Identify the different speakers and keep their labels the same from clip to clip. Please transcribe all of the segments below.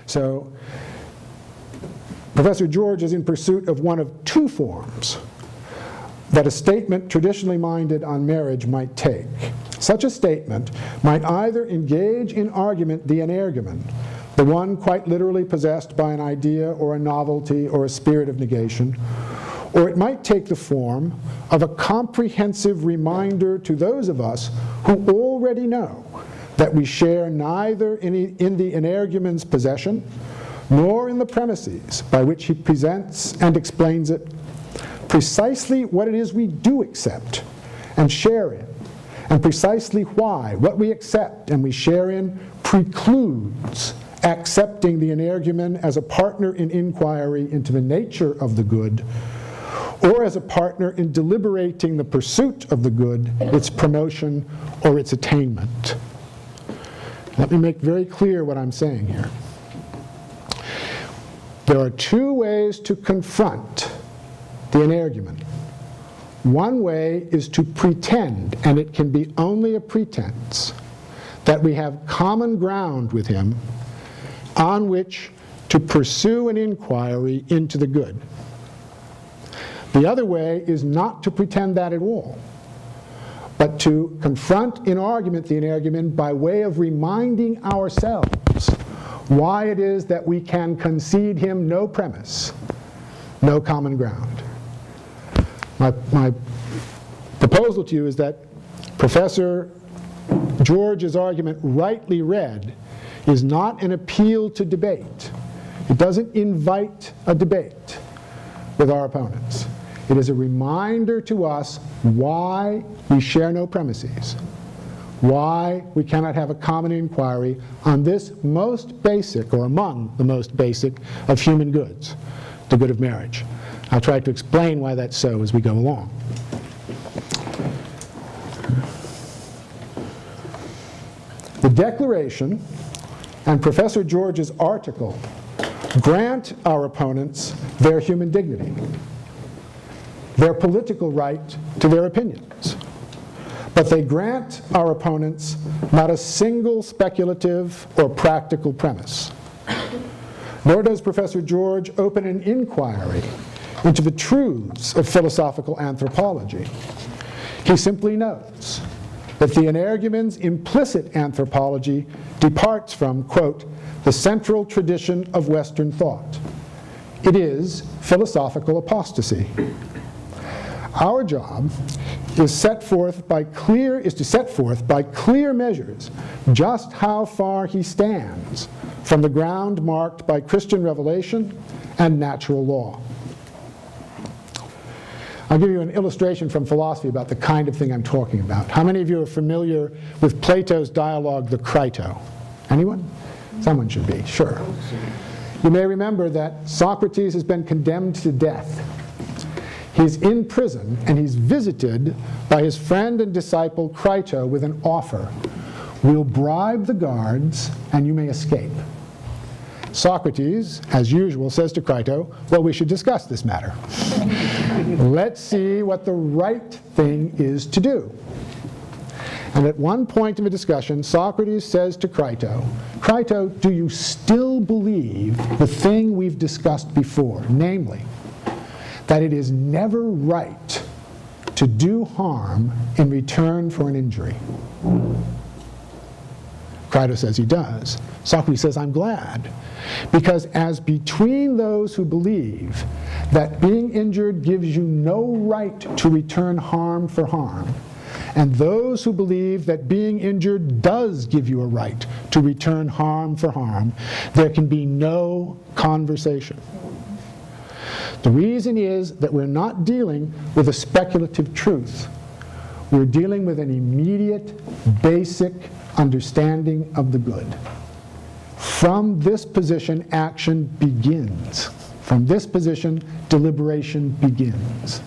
Speaker 1: So Professor George is in pursuit of one of two forms that a statement traditionally minded on marriage might take. Such a statement might either engage in argument the energumen, the one quite literally possessed by an idea or a novelty or a spirit of negation, or it might take the form of a comprehensive reminder to those of us who already know that we share neither in the energumen's possession nor in the premises by which he presents and explains it, precisely what it is we do accept and share in, and precisely why what we accept and we share in precludes accepting the energumen as a partner in inquiry into the nature of the good, or as a partner in deliberating the pursuit of the good, its promotion, or its attainment. Let me make very clear what I'm saying here. There are two ways to confront the energumen. One way is to pretend, and it can be only a pretense, that we have common ground with him on which to pursue an inquiry into the good. The other way is not to pretend that at all, but to confront in argument the energumen by way of reminding ourselves why it is that we can concede him no premise, no common ground. My proposal to you is that Professor George's argument, rightly read, is not an appeal to debate. It doesn't invite a debate with our opponents. It is a reminder to us why we share no premises, why we cannot have a common inquiry on this most basic, or among the most basic, of human goods, the good of marriage. I'll try to explain why that's so as we go along. The Declaration and Professor George's article grant our opponents their human dignity, their political right to their opinions. But they grant our opponents not a single speculative or practical premise. Nor does Professor George open an inquiry into the truths of philosophical anthropology. He simply notes that the energumen's implicit anthropology departs from, quote, the central tradition of Western thought. It is philosophical apostasy. Our job is to set forth by clear measures just how far he stands from the ground marked by Christian revelation and natural law. I'll give you an illustration from philosophy about the kind of thing I'm talking about. How many of you are familiar with Plato's dialogue, the Crito? Anyone? Someone should be, sure. You may remember that Socrates has been condemned to death. He's in prison, and he's visited by his friend and disciple Crito with an offer. We'll bribe the guards, and you may escape. Socrates, as usual, says to Crito, well, we should discuss this matter. Let's see what the right thing is to do. And at one point in the discussion, Socrates says to Crito, Crito, do you still believe the thing we've discussed before, namely, that it is never right to do harm in return for an injury? Crito says he does. Socrates says, I'm glad, because as between those who believe that being injured gives you no right to return harm for harm, and those who believe that being injured does give you a right to return harm for harm, there can be no conversation. The reason is that we're not dealing with a speculative truth. We're dealing with an immediate, basic understanding of the good. From this position, action begins. From this position, deliberation begins.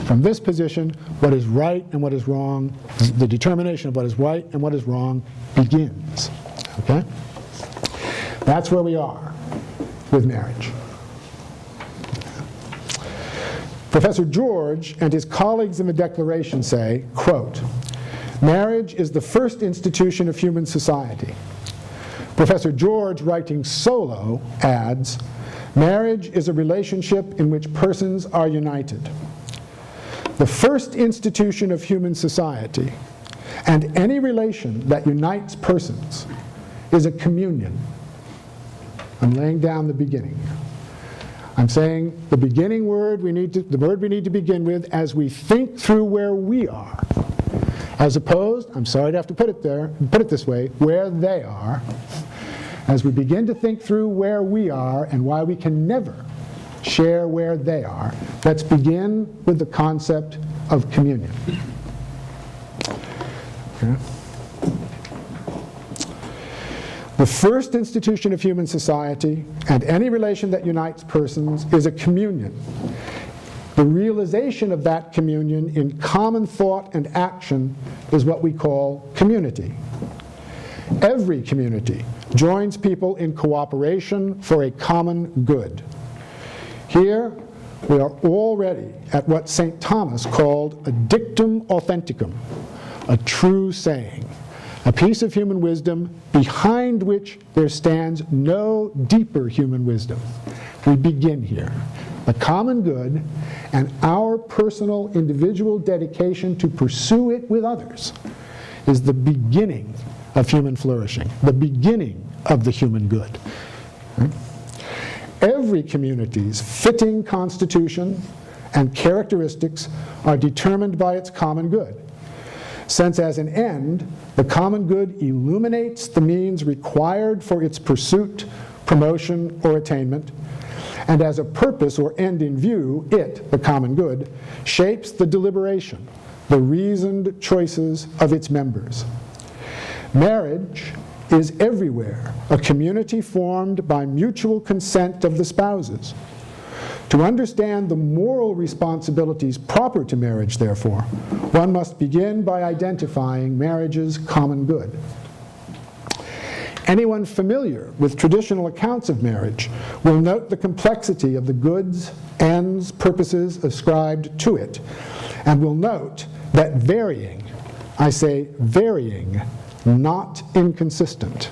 Speaker 1: From this position, what is right and what is wrong, the determination of what is right and what is wrong begins. Okay? That's where we are with marriage. Professor George and his colleagues in the Declaration say, quote, marriage is the first institution of human society. Professor George, writing solo, adds, "Marriage is a relationship in which persons are united. The first institution of human society, and any relation that unites persons, is a communion." I'm laying down the beginning. I'm saying the beginning word the word we need to begin with as we think through where we are, as opposed, I'm sorry to have to put it this way, where they are. As we begin to think through where we are and why we can never share where they are, let's begin with the concept of communion. Okay. The first institution of human society, and any relation that unites persons, is a communion. The realization of that communion in common thought and action is what we call community. Every community joins people in cooperation for a common good. Here, we are already at what St. Thomas called a dictum authenticum, a true saying, a piece of human wisdom behind which there stands no deeper human wisdom. We begin here. The common good and our personal individual dedication to pursue it with others is the beginning of human flourishing, the beginning of the human good. Every community's fitting constitution and characteristics are determined by its common good, since as an end, the common good illuminates the means required for its pursuit, promotion, or attainment, and as a purpose or end in view, it, the common good, shapes the deliberation, the reasoned choices of its members. Marriage is everywhere a community formed by mutual consent of the spouses. To understand the moral responsibilities proper to marriage, therefore, one must begin by identifying marriage's common good. Anyone familiar with traditional accounts of marriage will note the complexity of the goods, ends, purposes ascribed to it, and will note that varying, I say varying, not inconsistent,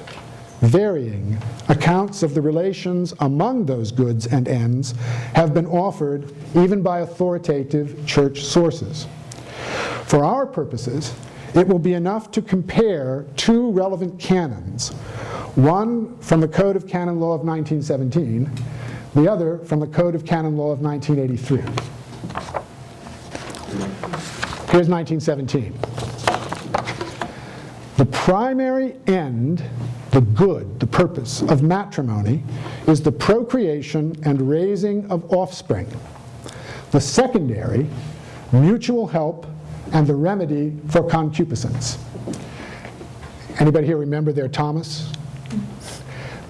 Speaker 1: varying accounts of the relations among those goods and ends have been offered even by authoritative church sources. For our purposes, it will be enough to compare two relevant canons, one from the Code of Canon Law of 1917, the other from the Code of Canon Law of 1983. Here's 1917. The primary end, the good, the purpose of matrimony is the procreation and raising of offspring. The secondary, mutual help and the remedy for concupiscence. Anybody here remember their Thomas?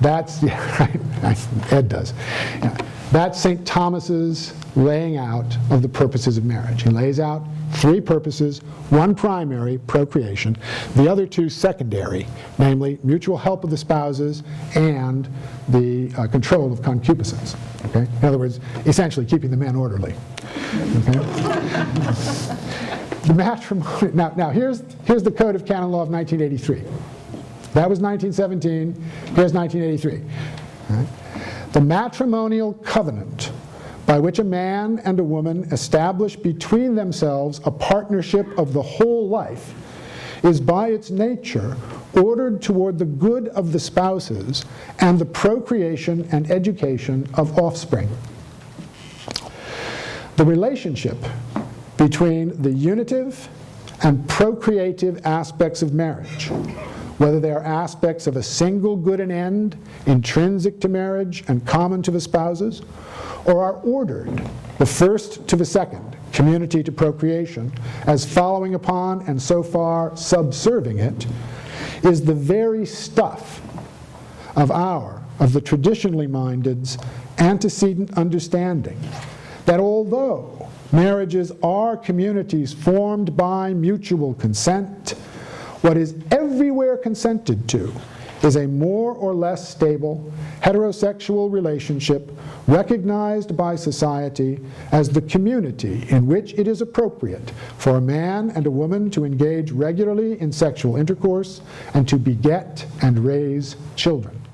Speaker 1: That's, yeah, right, Ed does. Yeah. That's St. Thomas's laying out of the purposes of marriage. He lays out three purposes, one primary, procreation, the other two secondary, namely mutual help of the spouses and the control of concupiscence. Okay? In other words, essentially keeping the men orderly. Okay? The matrimony, now here's the Code of Canon Law of 1983. That was 1917, here's 1983. Right? The matrimonial covenant by which a man and a woman establish between themselves a partnership of the whole life is by its nature ordered toward the good of the spouses and the procreation and education of offspring. The relationship between the unitive and procreative aspects of marriage, whether they are aspects of a single good and end, intrinsic to marriage and common to the spouses, or are ordered, the first to the second, community to procreation, as following upon and so far subserving it, is the very stuff of the traditionally minded's antecedent understanding that although marriages are communities formed by mutual consent, what is everywhere consented to is a more or less stable heterosexual relationship recognized by society as the community in which it is appropriate for a man and a woman to engage regularly in sexual intercourse and to beget and raise children.